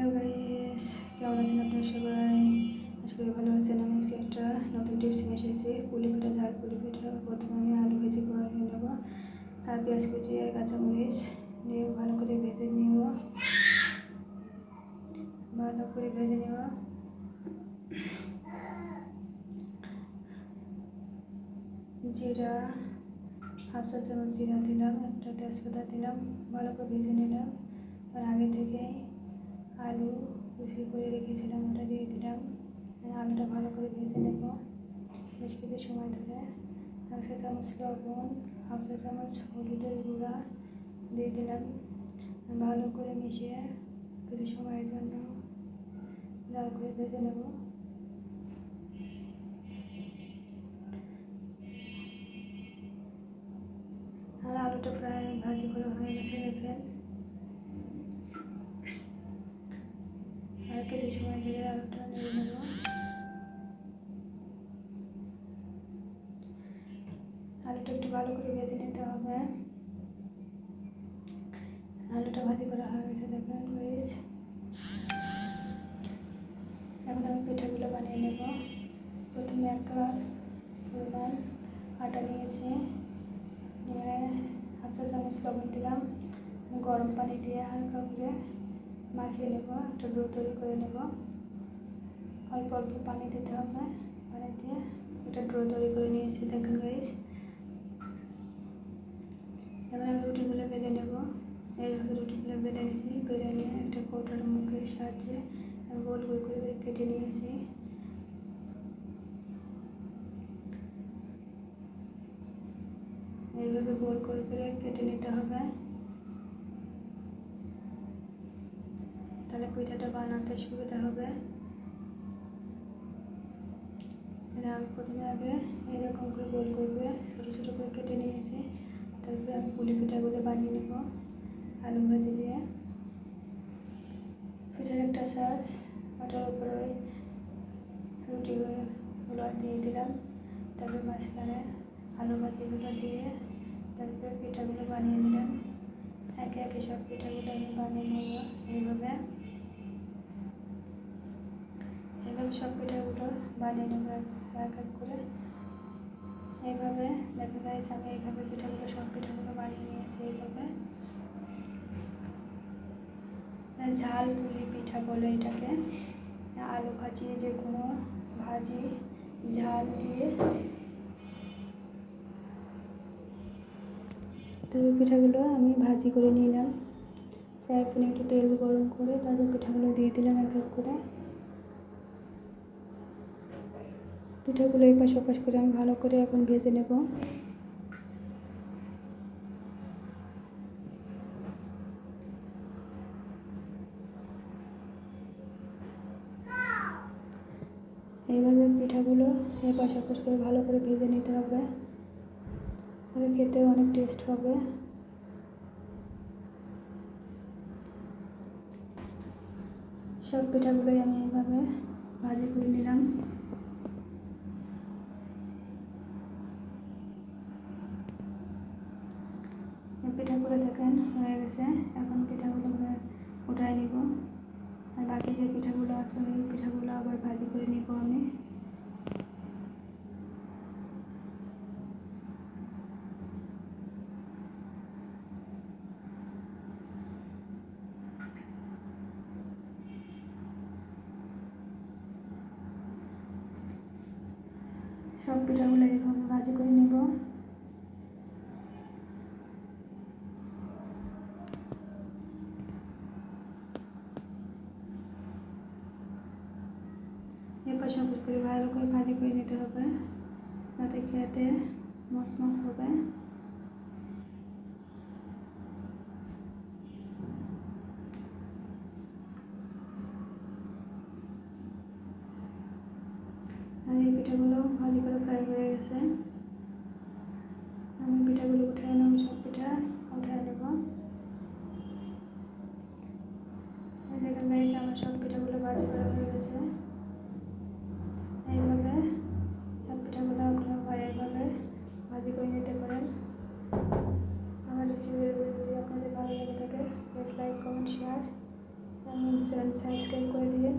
Hello guys, কেমন আছেন আপনারা সবাই? আশা করি ভালো আছেন। আমি আজকে একটা নতুন টিপস নিয়ে এসেছি, পুলি পিঠা, ঝাল পুলি পিঠা। প্রথমে আমি আলু ভেজে করে নিয়ে নেব, আর পেঁয়াজ কুচি আর কাঁচামরিচ দিয়ে ভালো করে ভেজে নেব। জিরা, হাফ চা চামচ জিরা দিলাম, একটা তেজপাতা দিলাম, ভালো করে ভেজে নিলাম। আর আগে থেকে আলু কুচি করে রেখেছিলাম, ওটা দিয়ে দিলাম। আলুটা ভালো করে ভেজে নেব বেশ কিছু সময় ধরে। এক চা চামচ লবণ, হাফ চা চামচ হলুদের গুঁড়া দিয়ে দিলাম। ভালো করে মিশিয়ে কিছু সময়ের জন্য লাল করে ভেজে নেব। আর আলুটা প্রায় ভাজি করে হয়ে গেছে, দেখেন। আর কিছু সময় ধরে আলুটা নেড়ে নেব। আলুটা একটু ভালো করে ভেজে নিতে হবে। আলুটা ভাজি করা হয়ে গেছে, দেখেন গাইস। এখন আমি পিঠাগুলো বানিয়ে নেব। প্রথমে 1 কাপ পরিমাণ আটা নিয়েছি, নিয়ে হাফ চা চামচ লবণ দিলাম। গরম পানি দিয়ে হালকা করে মাখিয়ে নেব, একটা ডো তৈরি করে নেব। অল্প অল্প পানি দিতে হবে, পানি দিয়ে একটা ডো তৈরি করে নিয়েছি, দেখেন গাইস। এবার আমি রুটিগুলো বেলে নেব। এইভাবে রুটিগুলো বেলে নিয়েছি, বেলে নিয়ে একটা কৌটার মুখের সাহায্যে আমি গোল গোল করে কেটে নিয়েছি। এইভাবে গোল গোল করে কেটে নিতে হবে, তাহলে পিঠাটা বানাতে সুবিধা হবে। আমি প্রথমে আগে এরকম করে গোল গোল করে ছোটো ছোটো করে কেটে নিয়েছি। তারপরে আমি পুলি পিঠাগুলো বানিয়ে নেব আলু ভাজি দিয়ে। পিঠার একটা সাজ ওটার উপরে ওই রুটিগুলো দিয়ে দিলাম, তারপরে মাঝখানে আলু ভাজিগুলো দিয়ে তারপরে পিঠাগুলো বানিয়ে নিলাম। একে একে সব পিঠাগুলো আমি বানিয়ে নেব। এইভাবে সব পিঠাগুলো বানিয়ে নেব এক এক করে। এইভাবে দেখো গাইস, আমি এইভাবে সব পিঠাগুলো বানিয়ে নিয়েছি। এইভাবে ঝাল পুলি পিঠা বলে এটাকে। আলু ভাজি, যে কোনো ভাজি ঝাল দিয়ে তারপর পিঠাগুলো আমি ভাজি করে নিলাম। ফ্রাই প্যানে একটু তেল গরম করে তারপর পিঠাগুলো দিয়ে দিলাম এক এক করে। পিঠাগুলো এপাশ ওপাশ করে আমি ভালো করে এখন ভেজে নেব। এইভাবে পিঠাগুলো এপাশ ওপাশ করে ভালো করে ভেজে নিতে হবে, তাহলে খেতে অনেক টেস্ট হবে। সব পিঠাগুলোই আমি এইভাবে ভাজি করে নিলাম। পিঠাগুলো দেখেন হয়ে গেছে। এখন পিঠাগুলো উঠাই নিব, আর বাকি যে পিঠাগুলো আছে ওই পিঠাগুলো আবার ভাজি করে নিব আমি। সব পিঠাগুলো এইভাবে ভাজি করে নিব। এপাশ ওপাশ করে ভালো করে ভাজি করে নিতে হবে, যাতে খেতে মচমচ হবে। আর এই পিঠাগুলো ভাজি করে ফ্রাই হয়ে গেছে। আমি পিঠাগুলো উঠিয়ে নেব, সব পিঠা উঠিয়ে নেব। দেখেন গাইস, আমার সব পিঠাগুলো ভাজি করা হয়ে গেছে। এইভাবে সব পিঠাগুলো এইভাবে ভাজি করে নিতে পারেন। আমার রেসিপি যদি আপনাদের ভালো লেগে থাকে, please like, comment, share channel subscribe করে দিবেন।